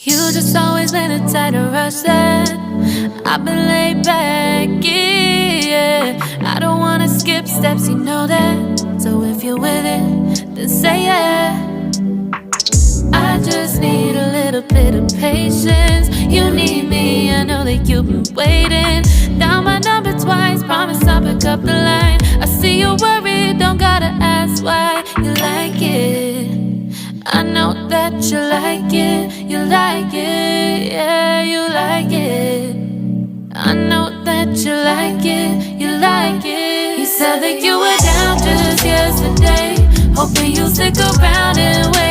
You just always been a tighter rush that I've been laid back, yeah. I don't wanna skip steps, you know that. So if you're with it, then say yeah. I just need a little bit of patience. You need me, I know that you've been waiting. Down my number twice, promise I'll pick up the line. I see you worried, don't gotta ask why. You like it, I know that you like it. You like it, yeah, you like it. I know that you like it, you like it. You said that you were down just yesterday, hoping you'll stick around and wait.